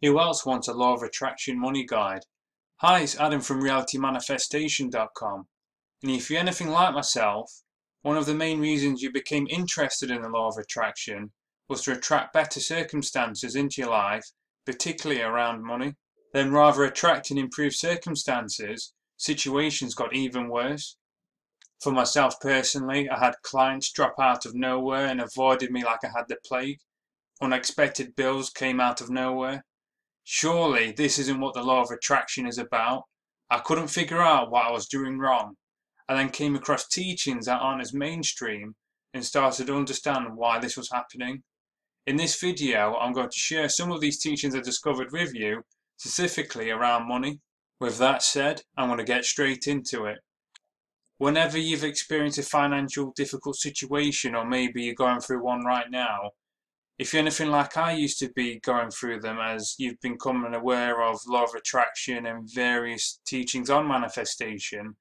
Who else wants a law of attraction money guide? Hi, it's Adam from realitymanifestation.com. And if you're anything like myself, one of the main reasons you became interested in the law of attraction was to attract better circumstances into your life, particularly around money. Then rather attracting improved circumstances, situations got even worse. For myself personally, I had clients drop out of nowhere and avoided me like I had the plague. Unexpected bills came out of nowhere. Surely this isn't what the law of attraction is about. I couldn't figure out what I was doing wrong. I then came across teachings that aren't as mainstream and started to understand why this was happening. In this video, I'm going to share some of these teachings I discovered with you, specifically around money. With that said, I'm going to get straight into it. Whenever you've experienced a financial difficult situation, or maybe you're going through one right now, if you're anything like I used to be going through them, as you've become aware of law of attraction and various teachings on manifestation,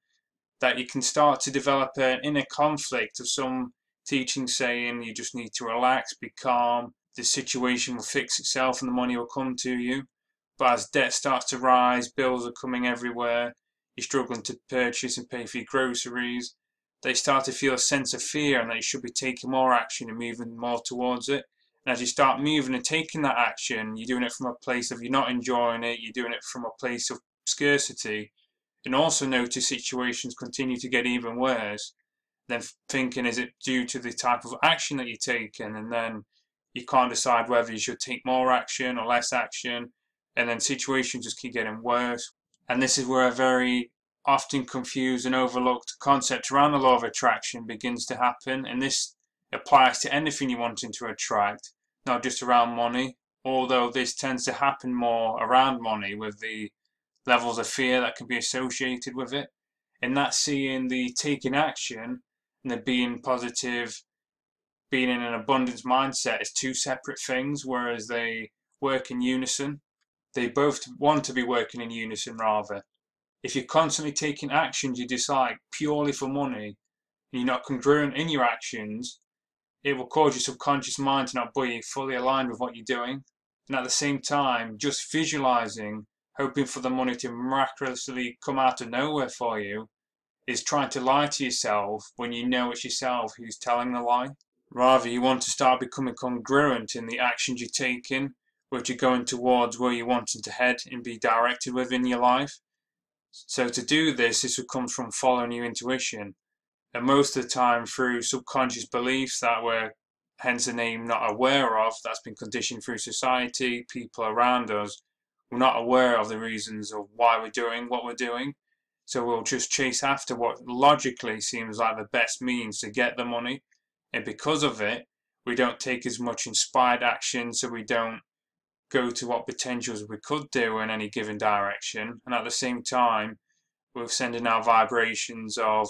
that you can start to develop an inner conflict of some teachings saying you just need to relax, be calm, the situation will fix itself and the money will come to you. But as debt starts to rise, bills are coming everywhere, you're struggling to purchase and pay for your groceries, they start to feel a sense of fear and that you should be taking more action and moving more towards it. And as you start moving and taking that action, you're doing it from a place of you're not enjoying it, you're doing it from a place of scarcity, and also notice situations continue to get even worse, then thinking, is it due to the type of action that you're taking? And then you can't decide whether you should take more action or less action, and then situations just keep getting worse. And this is where a very often confused and overlooked concept around the law of attraction begins to happen, and this applies to anything you're wanting to attract, not just around money, although this tends to happen more around money with the levels of fear that can be associated with it. And that's seeing the taking action and the being positive, being in an abundance mindset as two separate things, whereas they work in unison. They both want to be working in unison, rather. If you're constantly taking actions you dislike purely for money, and you're not congruent in your actions, it will cause your subconscious mind to not be fully aligned with what you're doing. And at the same time, just visualizing, hoping for the money to miraculously come out of nowhere for you, is trying to lie to yourself when you know it's yourself who's telling the lie. Rather, you want to start becoming congruent in the actions you're taking, which are going towards where you're wanting to head and be directed within your life. So to do this, this comes from following your intuition, and most of the time through subconscious beliefs that we're, hence the name, not aware of, that's been conditioned through society, people around us. We're not aware of the reasons of why we're doing what we're doing, so we'll just chase after what logically seems like the best means to get the money, and because of it, we don't take as much inspired action, so we don't go to what potentials we could do in any given direction, and at the same time, we're sending out vibrations of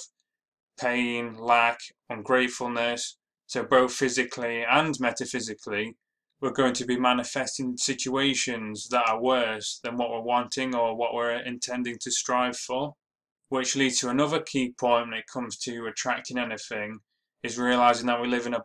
pain, lack, ungratefulness. So both physically and metaphysically, we're going to be manifesting situations that are worse than what we're wanting or what we're intending to strive for. Which leads to another key point when it comes to attracting anything, is realizing that we live in a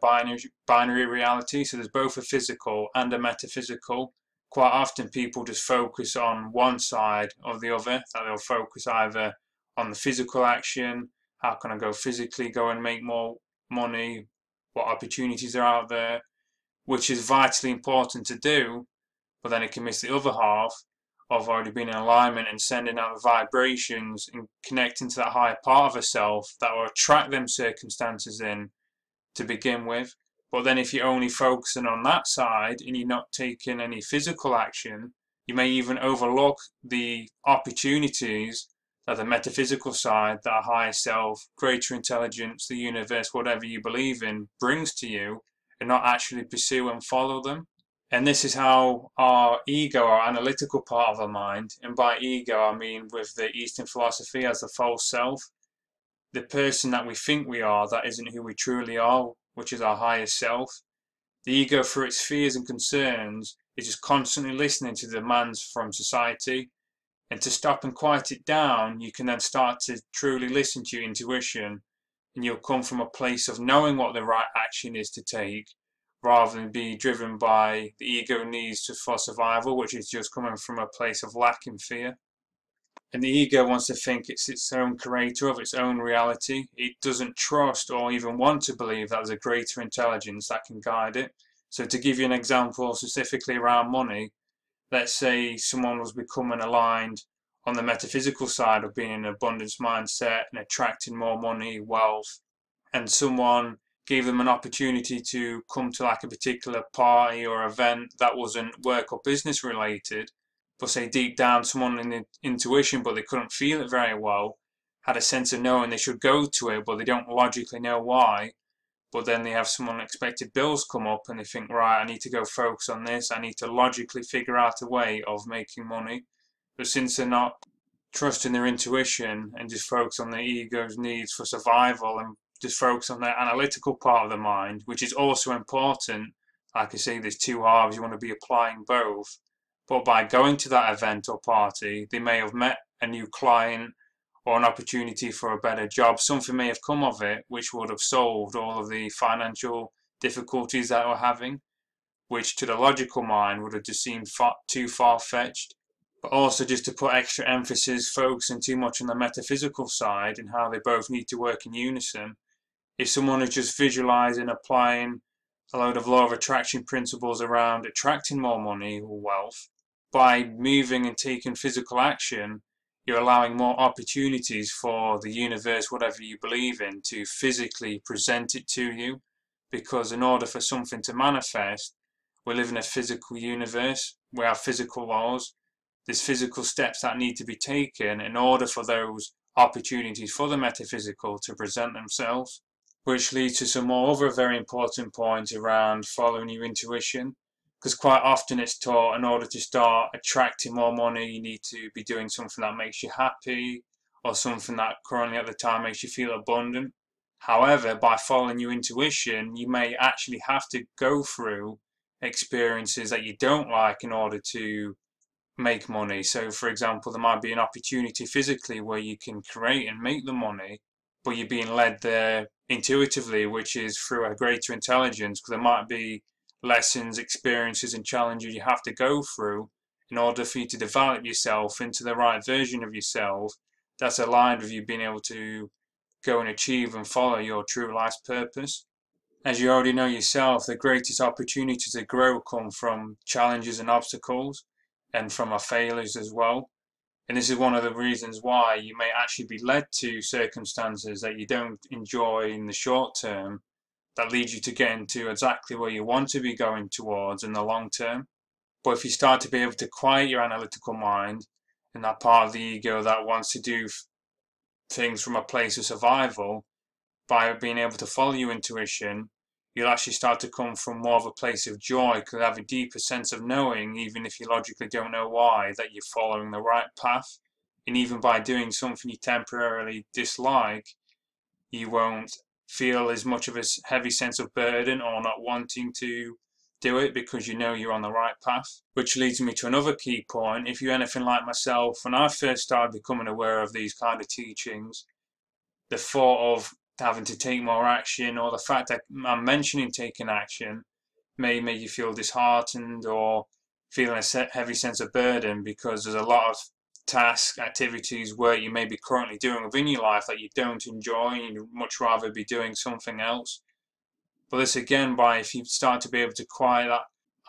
binary reality. So there's both a physical and a metaphysical. Quite often people just focus on one side or the other, that they'll focus either on the physical action, how can I go and make more money, what opportunities are out there, which is vitally important to do, but then it can miss the other half of already being in alignment and sending out the vibrations and connecting to that higher part of herself that will attract them circumstances in to begin with. But then if you're only focusing on that side and you're not taking any physical action, you may even overlook the opportunities that the metaphysical side, that higher self, greater intelligence, the universe, whatever you believe in, brings to you, and not actually pursue and follow them. And this is how our ego, our analytical part of our mind, and by ego I mean with the Eastern philosophy as the false self, the person that we think we are that isn't who we truly are, which is our higher self. The ego, through its fears and concerns, is just constantly listening to demands from society. And to stop and quiet it down, you can then start to truly listen to your intuition, and you'll come from a place of knowing what the right action is to take, rather than be driven by the ego needs for survival, which is just coming from a place of lack and fear. And the ego wants to think it's its own creator of its own reality. It doesn't trust or even want to believe that there's a greater intelligence that can guide it. So to give you an example specifically around money, let's say someone was becoming aligned on the metaphysical side of being in an abundance mindset and attracting more money, wealth, and someone gave them an opportunity to come to like a particular party or event that wasn't work or business related, but say deep down someone in the intuition, but they couldn't feel it very well, had a sense of knowing they should go to it, but they don't logically know why. But then they have some unexpected bills come up and they think, right, I need to go focus on this. I need to logically figure out a way of making money. But since they're not trusting their intuition and just focus on their ego's needs for survival and just focus on their analytical part of the mind, which is also important. Like I say, there's two halves, you want to be applying both. But by going to that event or party, they may have met a new client or an opportunity for a better job. Something may have come of it which would have solved all of the financial difficulties that we're having, which to the logical mind would have just seemed too far-fetched. But also just to put extra emphasis, focusing too much on the metaphysical side and how they both need to work in unison. If someone is just visualizing, applying a load of law of attraction principles around attracting more money or wealth, by moving and taking physical action, you're allowing more opportunities for the universe, whatever you believe in, to physically present it to you. Because in order for something to manifest, we live in a physical universe, we have physical laws, there's physical steps that need to be taken in order for those opportunities for the metaphysical to present themselves. Which leads to some more other very important points around following your intuition. Because quite often it's taught in order to start attracting more money, you need to be doing something that makes you happy or something that currently at the time makes you feel abundant. However, by following your intuition, you may actually have to go through experiences that you don't like in order to make money. So for example, there might be an opportunity physically where you can create and make the money, but you're being led there intuitively, which is through a greater intelligence, because there might be lessons, experiences and challenges you have to go through in order for you to develop yourself into the right version of yourself that's aligned with you being able to go and achieve and follow your true life's purpose. As you already know yourself, the greatest opportunity to grow come from challenges and obstacles and from our failures as well. And this is one of the reasons why you may actually be led to circumstances that you don't enjoy in the short term that lead you to get into exactly where you want to be going towards in the long term. But if you start to be able to quiet your analytical mind and that part of the ego that wants to do things from a place of survival, by being able to follow your intuition, you'll actually start to come from more of a place of joy, because you have a deeper sense of knowing, even if you logically don't know why, that you're following the right path. And even by doing something you temporarily dislike, you won't feel as much of a heavy sense of burden or not wanting to do it, because you know you're on the right path. Which leads me to another key point. If you're anything like myself, when I first started becoming aware of these kind of teachings, the thought of having to take more action, or the fact that I'm mentioning taking action, may make you feel disheartened or feeling a heavy sense of burden, because there's a lot of tasks, activities, work you may be currently doing within your life that you don't enjoy and you'd much rather be doing something else. But this again, by if you start to be able to quiet that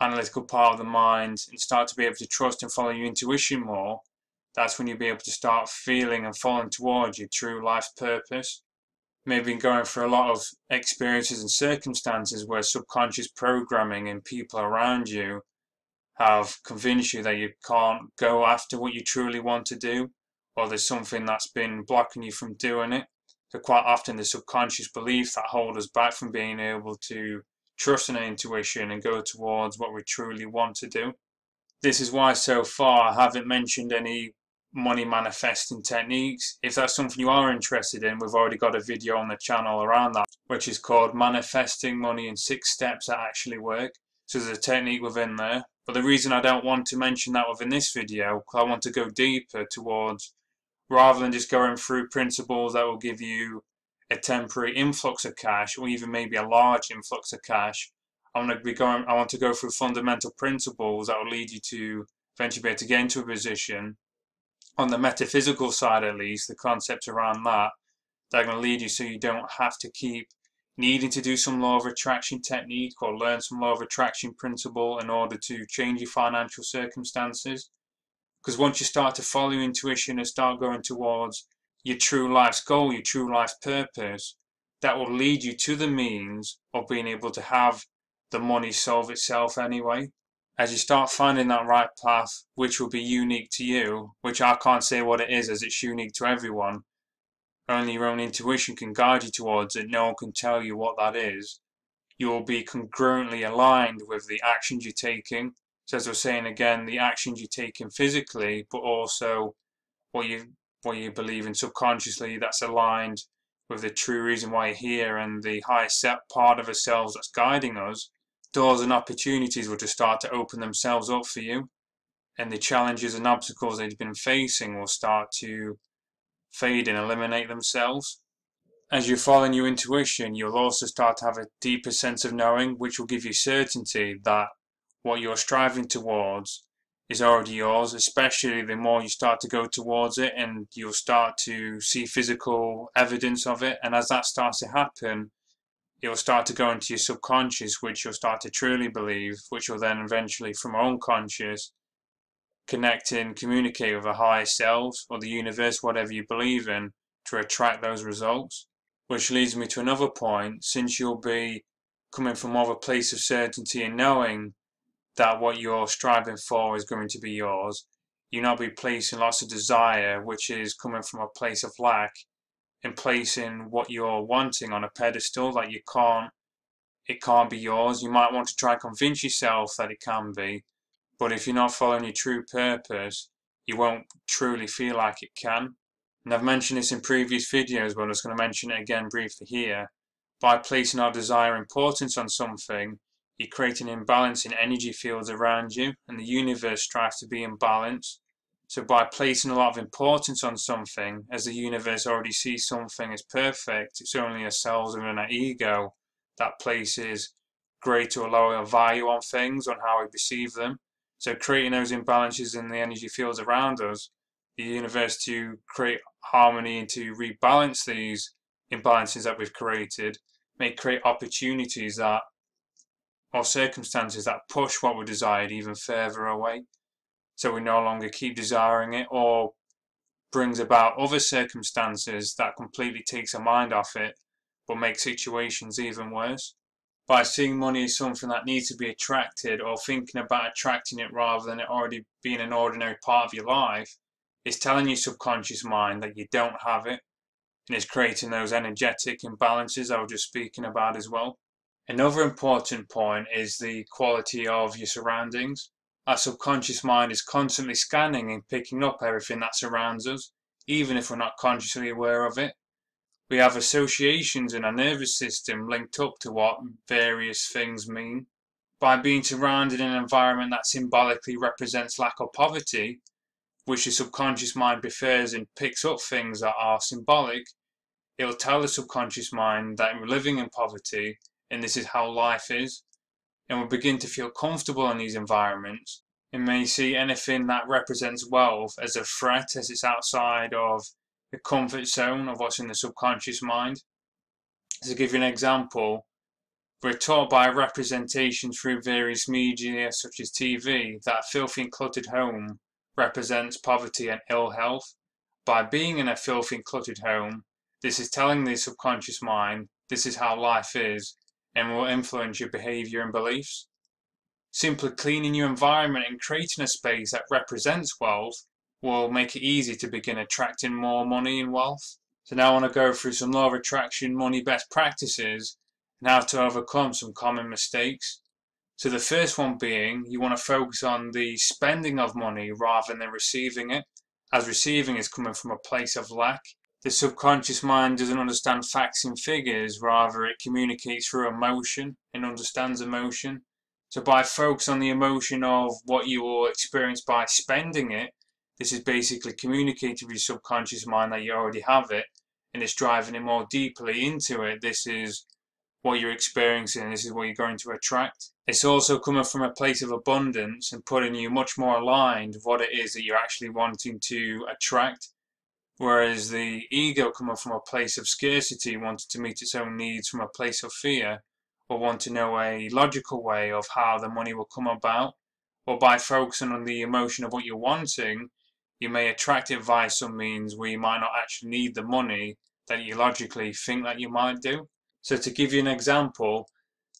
analytical part of the mind and start to be able to trust and follow your intuition more, that's when you'll be able to start feeling and falling towards your true life purpose. Maybe going through a lot of experiences and circumstances where subconscious programming and people around you have convinced you that you can't go after what you truly want to do, or there's something that's been blocking you from doing it. So quite often the subconscious beliefs that hold us back from being able to trust in our intuition and go towards what we truly want to do. This is why so far I haven't mentioned any money manifesting techniques. If that's something you are interested in, we've already got a video on the channel around that, which is called Manifesting Money in 6 Steps That Actually Work. So there's a technique within there. But the reason I don't want to mention that within this video, because I want to go deeper towards, rather than just going through principles that will give you a temporary influx of cash, or even maybe a large influx of cash, I want to go through fundamental principles that will lead you to eventually be able to get into a position. On the metaphysical side, at least, the concepts around that are going to lead you so you don't have to keep needing to do some law of attraction technique or learn some law of attraction principle in order to change your financial circumstances. Because once you start to follow your intuition and start going towards your true life's goal, your true life's purpose, that will lead you to the means of being able to have the money solve itself anyway. As you start finding that right path, which will be unique to you, which I can't say what it is as it's unique to everyone, only your own intuition can guide you towards it, no one can tell you what that is, you will be congruently aligned with the actions you're taking. So as I was saying again, the actions you're taking physically, but also what you believe in subconsciously, that's aligned with the true reason why you're here and the highest set part of ourselves that's guiding us. Doors and opportunities will just start to open themselves up for you, and the challenges and obstacles that you've been facing will start to fade and eliminate themselves. As you're following your intuition, you'll also start to have a deeper sense of knowing, which will give you certainty that what you're striving towards is already yours, especially the more you start to go towards it and you'll start to see physical evidence of it. And as that starts to happen, it will start to go into your subconscious, which you'll start to truly believe, which will then eventually, from our unconscious, connect and communicate with our higher selves or the universe, whatever you believe in, to attract those results. Which leads me to another point, since you'll be coming from more of a place of certainty and knowing that what you're striving for is going to be yours, you'll not be placing lots of desire, which is coming from a place of lack, and placing what you're wanting on a pedestal that it can't be yours. You might want to try and convince yourself that it can be, but if you're not following your true purpose, you won't truly feel like it can. And I've mentioned this in previous videos, but I'm just going to mention it again briefly here. By placing our desire importance on something, you create an imbalance in energy fields around you, and the universe strives to be in balance. So by placing a lot of importance on something, as the universe already sees something as perfect, it's only ourselves within our ego that places greater or lower value on things, on how we perceive them. So creating those imbalances in the energy fields around us, the universe to create harmony and to rebalance these imbalances that we've created, may create opportunities that or circumstances that push what we desired even further away. So we no longer keep desiring it, or brings about other circumstances that completely takes our mind off it, but make situations even worse. By seeing money as something that needs to be attracted, or thinking about attracting it rather than it already being an ordinary part of your life, it's telling your subconscious mind that you don't have it, and it's creating those energetic imbalances I was just speaking about as well. Another important point is the quality of your surroundings. Our subconscious mind is constantly scanning and picking up everything that surrounds us, even if we're not consciously aware of it. We have associations in our nervous system linked up to what various things mean. By being surrounded in an environment that symbolically represents lack or poverty, which the subconscious mind prefers and picks up things that are symbolic, it will tell the subconscious mind that we're living in poverty and this is how life is, and we'll begin to feel comfortable in these environments and may see anything that represents wealth as a threat, as it's outside of the comfort zone of what's in the subconscious mind. To give you an example, we're taught by representations through various media such as TV that a filthy and cluttered home represents poverty and ill health. By being in a filthy and cluttered home, this is telling the subconscious mind this is how life is and will influence your behavior and beliefs. Simply cleaning your environment and creating a space that represents wealth will make it easy to begin attracting more money and wealth. So now I want to go through some law of attraction money best practices and how to overcome some common mistakes. So the first one being, you want to focus on the spending of money rather than receiving it, as receiving is coming from a place of lack. The subconscious mind doesn't understand facts and figures, rather it communicates through emotion and understands emotion. So by focus on the emotion of what you will experience by spending it, this is basically communicating with your subconscious mind that you already have it, and it's driving it more deeply into it. This is what you're experiencing, this is what you're going to attract. It's also coming from a place of abundance and putting you much more aligned with what it is that you're actually wanting to attract. Whereas the ego coming from a place of scarcity, wanting to meet its own needs from a place of fear, or want to know a logical way of how the money will come about, or by focusing on the emotion of what you're wanting, you may attract it via some means where you might not actually need the money that you logically think that you might do. So to give you an example,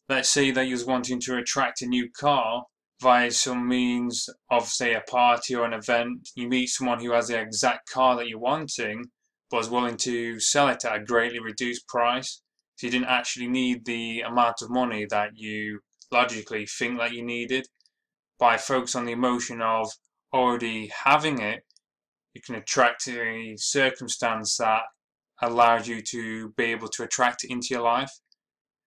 let's say that you're wanting to attract a new car via some means of, say, a party or an event. You meet someone who has the exact car that you're wanting, but is willing to sell it at a greatly reduced price. So you didn't actually need the amount of money that you logically think that you needed. By focusing on the emotion of already having it, you can attract a circumstance that allows you to be able to attract it into your life.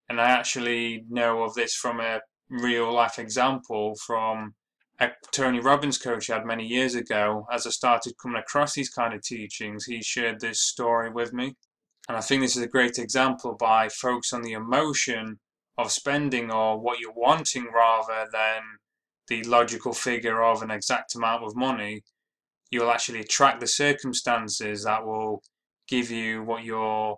And I actually know of this from a real life example from a Tony Robbins coach I had many years ago. As I started coming across these kind of teachings, he shared this story with me. And I think this is a great example. By focus on the emotion of spending or what you're wanting rather than the logical figure of an exact amount of money, you'll actually attract the circumstances that will give you what you're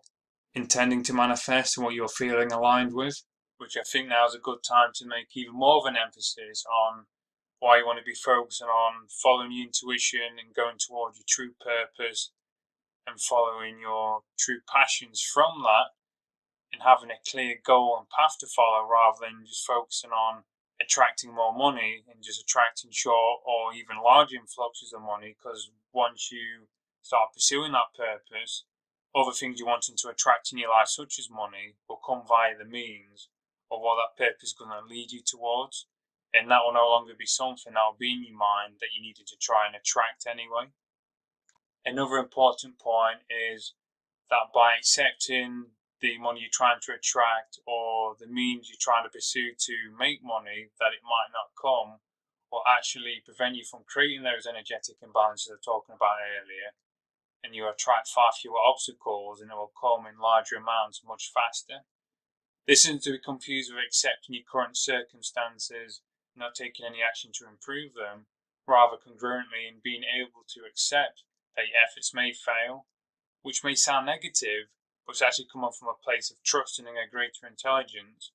intending to manifest and what you're feeling aligned with. Which I think now is a good time to make even more of an emphasis on why you want to be focusing on following your intuition and going towards your true purpose and following your true passions from that, and having a clear goal and path to follow rather than just focusing on attracting more money and just attracting short or even large influxes of money. Because once you start pursuing that purpose, other things you're wanting to attract in your life, such as money, will come via the means of what that purpose is going to lead you towards. And that will no longer be something that will be in your mind that you needed to try and attract anyway. Another important point is that by accepting the money you're trying to attract or the means you're trying to pursue to make money, that it might not come, will actually prevent you from creating those energetic imbalances I was talking about earlier, and you attract far fewer obstacles and it will come in larger amounts much faster. This isn't to be confused with accepting your current circumstances, not taking any action to improve them, rather congruently in being able to accept that your efforts may fail, which may sound negative, but it's actually coming from a place of trusting in a greater intelligence,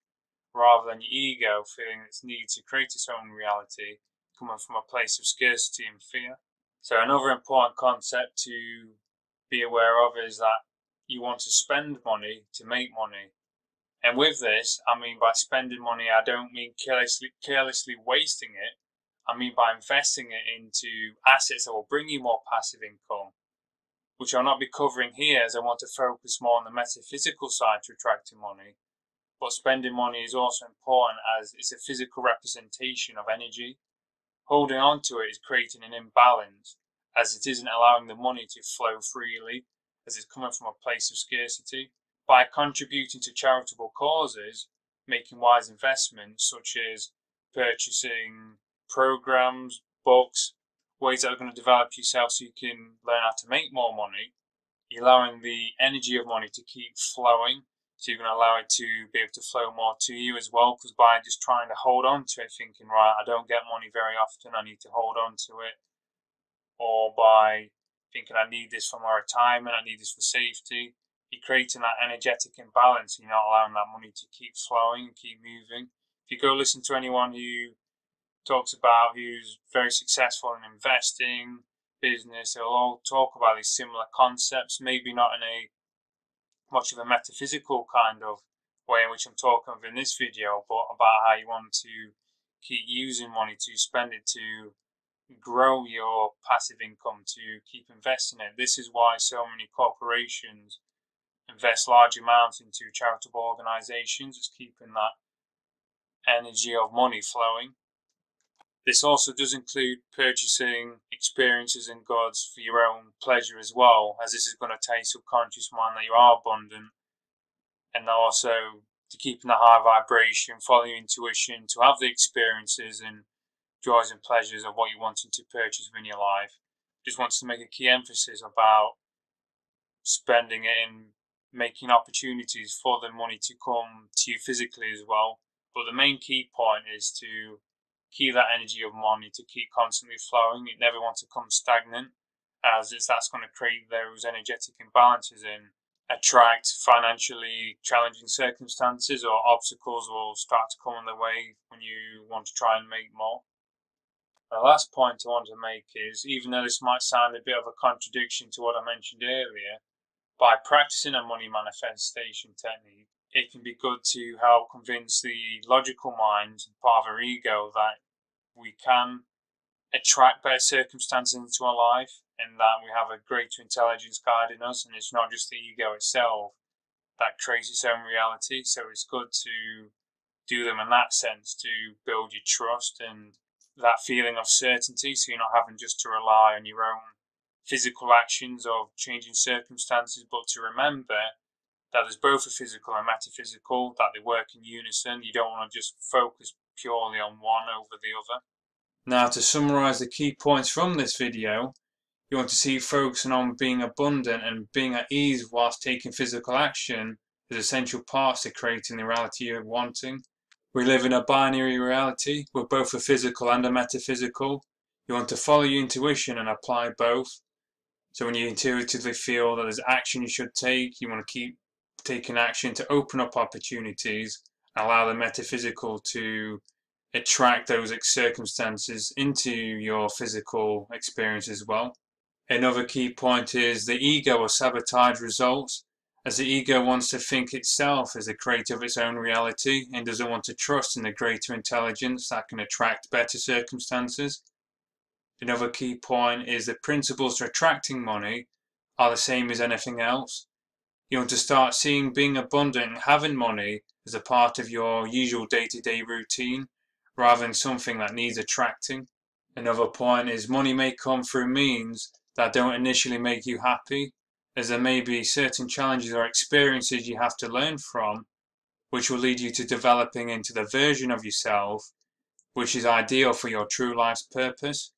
rather than your ego feeling its need to create its own reality, coming from a place of scarcity and fear. So another important concept to be aware of is that you want to spend money to make money. And with this, I mean by spending money, I don't mean carelessly wasting it. I mean by investing it into assets that will bring you more passive income, which I'll not be covering here as I want to focus more on the metaphysical side to attracting money. But spending money is also important as it's a physical representation of energy. Holding on to it is creating an imbalance, as it isn't allowing the money to flow freely, as it's coming from a place of scarcity. By contributing to charitable causes, making wise investments such as purchasing programs, books, ways that are going to develop yourself so you can learn how to make more money, you're allowing the energy of money to keep flowing. So you're going to allow it to be able to flow more to you as well, because by just trying to hold on to it, thinking, right, I don't get money very often, I need to hold on to it, or by thinking I need this for my retirement, I need this for safety, you're creating that energetic imbalance. You're not allowing that money to keep flowing and keep moving. If you go listen to anyone who talks about who's very successful in investing, business, they'll all talk about these similar concepts, maybe not in a much of a metaphysical kind of way in which I'm talking of in this video, but about how you want to keep using money to spend it to grow your passive income, to keep investing it. This is why so many corporations invest large amounts into charitable organizations. It's keeping that energy of money flowing. This also does include purchasing experiences and goods for your own pleasure as well, as this is going to tell your subconscious mind that you are abundant, and also to keep in the high vibration, follow your intuition, to have the experiences and joys and pleasures of what you're wanting to purchase within your life. Just wants to make a key emphasis about spending it in making opportunities for the money to come to you physically as well. But the main key point is to keep that energy of money to keep constantly flowing. It never wants to come stagnant, as that's going to create those energetic imbalances and attract financially challenging circumstances, or obstacles will start to come in the way when you want to try and make more. The last point I want to make is, even though this might sound a bit of a contradiction to what I mentioned earlier, by practicing a money manifestation technique, it can be good to help convince the logical mind, part of our ego, that we can attract better circumstances into our life, and that we have a greater intelligence guiding us, and it's not just the ego itself that creates its own reality. So it's good to do them in that sense to build your trust and that feeling of certainty, so you're not having just to rely on your own physical actions of changing circumstances, but to remember that there's both a physical and metaphysical, that they work in unison. You don't want to just focus purely on one over the other. Now, to summarize the key points from this video, you want to see focusing on being abundant and being at ease whilst taking physical action as essential parts to creating the reality you're wanting. We live in a binary reality with both a physical and a metaphysical. You want to follow your intuition and apply both. So when you intuitively feel that there's action you should take, you want to keep taking action to open up opportunities and allow the metaphysical to attract those circumstances into your physical experience as well. Another key point is the ego will sabotage results, as the ego wants to think itself as the creator of its own reality and doesn't want to trust in the greater intelligence that can attract better circumstances. Another key point is the principles to attracting money are the same as anything else. You want to start seeing being abundant and having money as a part of your usual day-to-day routine, rather than something that needs attracting. Another point is money may come through means that don't initially make you happy, as there may be certain challenges or experiences you have to learn from, which will lead you to developing into the version of yourself which is ideal for your true life's purpose.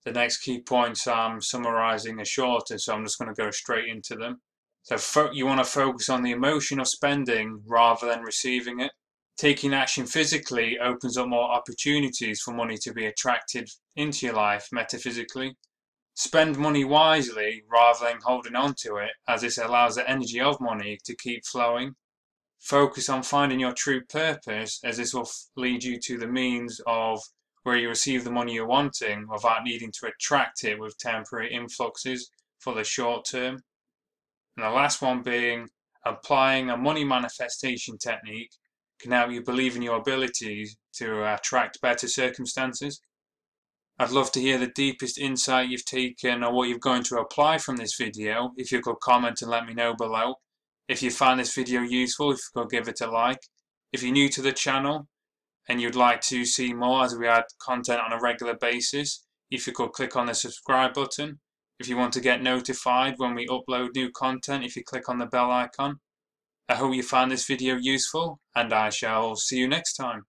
The next key points I'm summarizing are shorter, so I'm just going to go straight into them. So you want to focus on the emotion of spending rather than receiving it. Taking action physically opens up more opportunities for money to be attracted into your life metaphysically. Spend money wisely rather than holding on to it, as this allows the energy of money to keep flowing. Focus on finding your true purpose, as this will lead you to the means of where you receive the money you're wanting without needing to attract it with temporary influxes for the short term. And the last one being, applying a money manifestation technique can help you believe in your abilities to attract better circumstances. I'd love to hear the deepest insight you've taken or what you're going to apply from this video. If you could comment and let me know below. If you found this video useful, if you could give it a like. If you're new to the channel and you'd like to see more as we add content on a regular basis, if you could click on the subscribe button. If you want to get notified when we upload new content, if you click on the bell icon. I hope you found this video useful, and I shall see you next time.